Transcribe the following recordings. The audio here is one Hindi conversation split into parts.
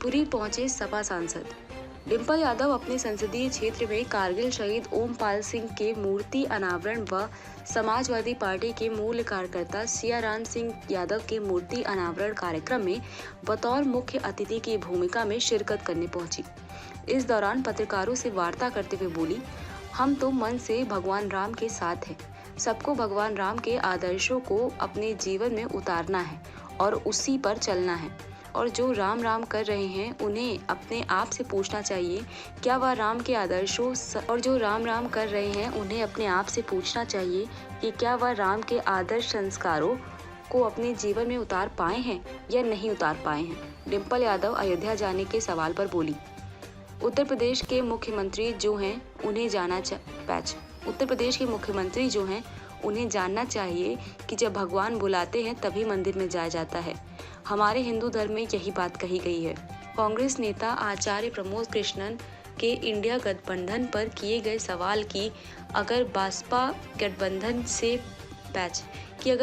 शिवपुरी पहुंचे सपा सांसद। डिम्पल यादव अपने संसदीय क्षेत्र में कारगिल शहीद ओमपाल सिंह के मूर्ति अनावरण व समाजवादी पार्टी के मूल कार्यकर्ता सियाराम सिंह यादव के मूर्ति अनावरण कार्यक्रम में बतौर मुख्य अतिथि की भूमिका में शिरकत करने पहुंची। इस दौरान पत्रकारों से वार्ता करते हुए बोली, हम तो मन से भगवान राम के साथ हैं। सबको भगवान राम के आदर्शों को अपने जीवन में उतारना है और उसी पर चलना है। और जो राम राम कर रहे हैं उन्हें अपने आप से पूछना चाहिए क्या वह राम के आदर्शों कि क्या वह राम के आदर्श संस्कारों को अपने जीवन में उतार पाए हैं या नहीं उतार पाए हैं। डिम्पल यादव अयोध्या जाने के सवाल पर बोली, उत्तर प्रदेश के मुख्यमंत्री जो हैं उन्हें जानना चाहिए कि जब भगवान बुलाते हैं तभी मंदिर में जाया जाता है। हमारे हिंदू धर्म में यही बात कही गई है। कांग्रेस नेता आचार्य प्रमोद कृष्णन के इंडिया गठबंधन पर किए गए सवाल की अगर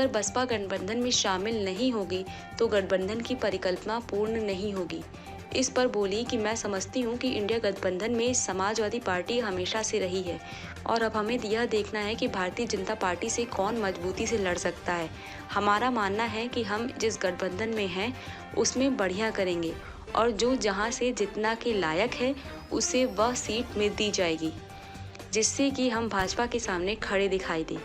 बसपा गठबंधन में शामिल नहीं होगी तो गठबंधन की परिकल्पना पूर्ण नहीं होगी। इस पर बोली कि मैं समझती हूं कि इंडिया गठबंधन में समाजवादी पार्टी हमेशा से रही है और अब हमें यह देखना है कि भारतीय जनता पार्टी से कौन मजबूती से लड़ सकता है। हमारा मानना है कि हम जिस गठबंधन में हैं उसमें बढ़िया करेंगे और जो जहां से जितना के लायक है उसे वह सीट में दी जाएगी जिससे कि हम भाजपा के सामने खड़े दिखाई दें।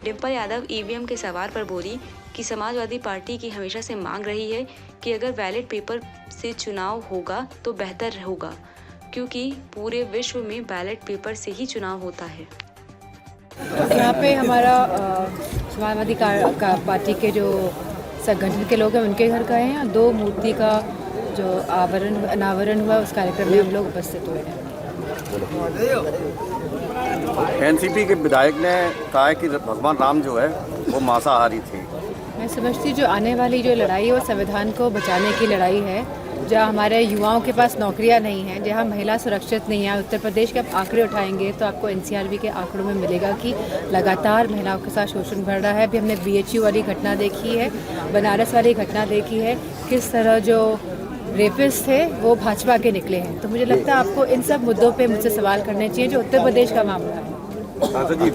डिम्पल यादव ईवीएम के सवाल पर बोली कि समाजवादी पार्टी की हमेशा से मांग रही है कि अगर बैलेट पेपर से चुनाव होगा तो बेहतर होगा क्योंकि पूरे विश्व में बैलेट पेपर से ही चुनाव होता है। यहाँ पे हमारा समाजवादी पार्टी के जो संगठन के लोग हैं उनके घर गए हैं। 2 मूर्ति का जो अनावरण हुआ उस कार्यक्रम में हम लोग उपस्थित हुए हैं। एनसीपी के विधायक ने कहा है कि भगवान राम जो है वो मांसाहारी थे। मैं समझती जो आने वाली जो लड़ाई है वो संविधान को बचाने की लड़ाई है। जहाँ हमारे युवाओं के पास नौकरियाँ नहीं हैं, जहाँ महिला सुरक्षित नहीं है। उत्तर प्रदेश के आप आंकड़े उठाएंगे तो आपको एनसीआरबी के आंकड़ों में मिलेगा कि लगातार महिलाओं के साथ शोषण बढ़ रहा है। अभी हमने बीएचयू वाली घटना देखी है, बनारस वाली घटना देखी है, किस तरह जो रेपिस्ट थे वो भाजपा के निकले हैं। तो मुझे लगता है आपको इन सब मुद्दों पे मुझसे सवाल करने चाहिए जो उत्तर प्रदेश का मामला है। सांसद जी,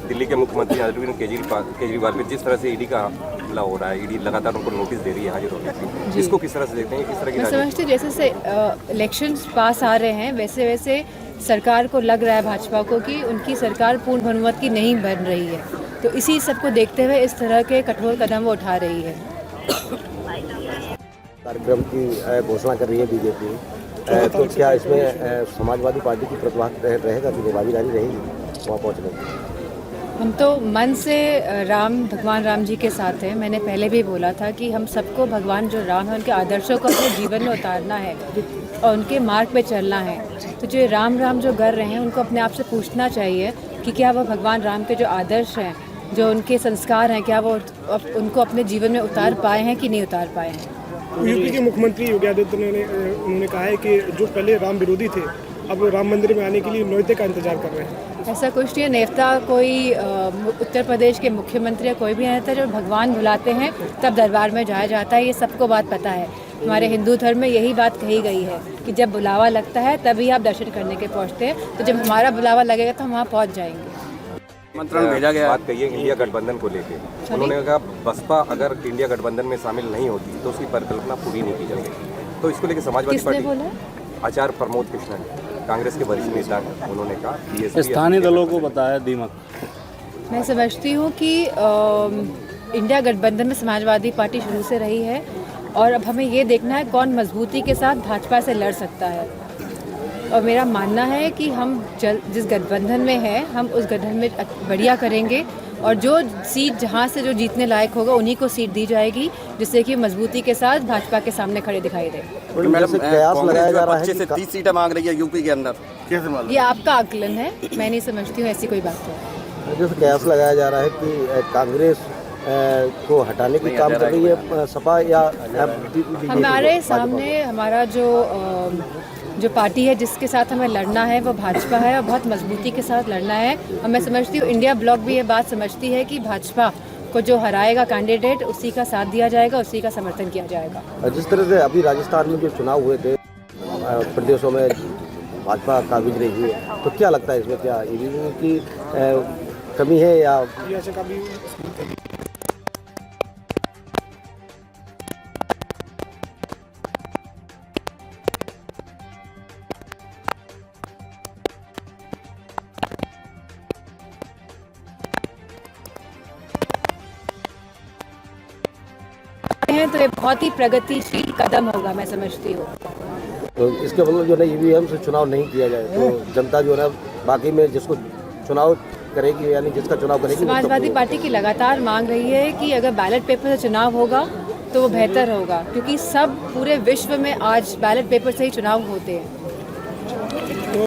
दिल्ली के मुख्यमंत्री अरविंद केजरीवाल पे जिस तरह से ईडी का हमला हो रहा है, ईडी लगातार उनको नोटिस दे रही है हाजिर होने की, इसको किस तरह से देखते हैं? किस तरह की मैं समझती जैसे इलेक्शंस पास आ रहे हैं वैसे वैसे सरकार को लग रहा है भाजपा को कि उनकी सरकार पूर्ण बहुमत की नहीं बन रही है, तो इसी सबको देखते हुए इस तरह के कठोर कदम वो उठा रही है। कार्यक्रम की घोषणा कर रही है बीजेपी, तो क्या इसमें समाजवादी पार्टी की प्रतिभाग रहेगा कि भागीदारी रहेगी वहाँ पहुँचने की? हम तो मन से भगवान राम जी के साथ हैं। मैंने पहले भी बोला था कि हम सबको भगवान जो राम है उनके आदर्शों को अपने जीवन में उतारना है और उनके मार्ग पे चलना है। तो जो राम जो कर रहे हैं उनको अपने आप से पूछना चाहिए कि क्या वो भगवान राम के जो आदर्श हैं, जो उनके संस्कार हैं, क्या वो उनको अपने जीवन में उतार पाए हैं कि नहीं उतार पाए हैं। यूपी के मुख्यमंत्री योगी आदित्यनाथ ने उन्होंने कहा है कि जो पहले राम विरोधी थे अब राम मंदिर में आने के लिए न्योते का इंतजार कर रहे हैं। ऐसा कुछ नहीं है। नेता कोई उत्तर प्रदेश के मुख्यमंत्री या कोई भी नेता जब भगवान बुलाते हैं तब दरबार में जाया जाता है, ये सबको बात पता है। हमारे हिंदू धर्म में यही बात कही गई है कि जब बुलावा लगता है तभी आप दर्शन करने के पहुँचते हैं। तो जब हमारा बुलावा लगेगा तो हम वहाँ पहुँच जाएंगे। मंत्रण भेजा गया, बात कही है इंडिया गठबंधन को लेके। उन्होंने कहा बसपा अगर इंडिया गठबंधन में शामिल नहीं होती तो उसकी परिकल्पना पूरी नहीं की जाएगी। तो इसको लेकर समाजवादी पार्टी आचार्य प्रमोद कृष्णन कांग्रेस के वरिष्ठ नेता हैं, उन्होंने कहा कि स्थानीय दलों को बताया दीमक। मैं समझती हूँ कि इंडिया गठबंधन में समाजवादी पार्टी शुरू से रही है और अब हमें ये देखना है कौन मजबूती के साथ भाजपा से लड़ सकता है। और मेरा मानना है कि हम जिस गठबंधन में हैं हम उस गठबंधन में बढ़िया करेंगे और जो सीट जहाँ से जो जीतने लायक होगा उन्हीं को सीट दी जाएगी जिससे कि मजबूती के साथ भाजपा के सामने खड़े दिखाई दे। मैडम कयास लगाया जा रहा है कि 30 सीटें मांग रही है यूपी के अंदर, ये आपका आकलन है, मैं नहीं समझती हूँ ऐसी कोई बात है। जैसे कयास लगाया जा रहा है कि कांग्रेस को हटाने की काम कर रही है सपा या हमारे सामने हमारा जो पार्टी है जिसके साथ हमें लड़ना है वो भाजपा है और बहुत मजबूती के साथ लड़ना है। और मैं समझती हूँ इंडिया ब्लॉक भी ये बात समझती है कि भाजपा को जो हराएगा कैंडिडेट उसी का साथ दिया जाएगा, उसी का समर्थन किया जाएगा। जिस तरह से अभी राजस्थान में जो चुनाव हुए थे प्रदेशों में भाजपा काबिज रही है, तो क्या लगता है इसमें क्या ईवीएम की कमी है या ये ऐसे का भी हैं तो ये बहुत ही प्रगतिशील कदम होगा, मैं समझती हूँ। तो इसके मतलब जो है ईवीएम से चुनाव नहीं किया जाए तो जनता जो है बाकी में जिसको चुनाव करेगी यानी जिसका चुनाव करेगी समाजवादी पार्टी की लगातार मांग रही है कि अगर बैलेट पेपर से चुनाव होगा तो वो बेहतर होगा, क्योंकि सब पूरे विश्व में आज बैलेट पेपर से ही चुनाव होते हैं।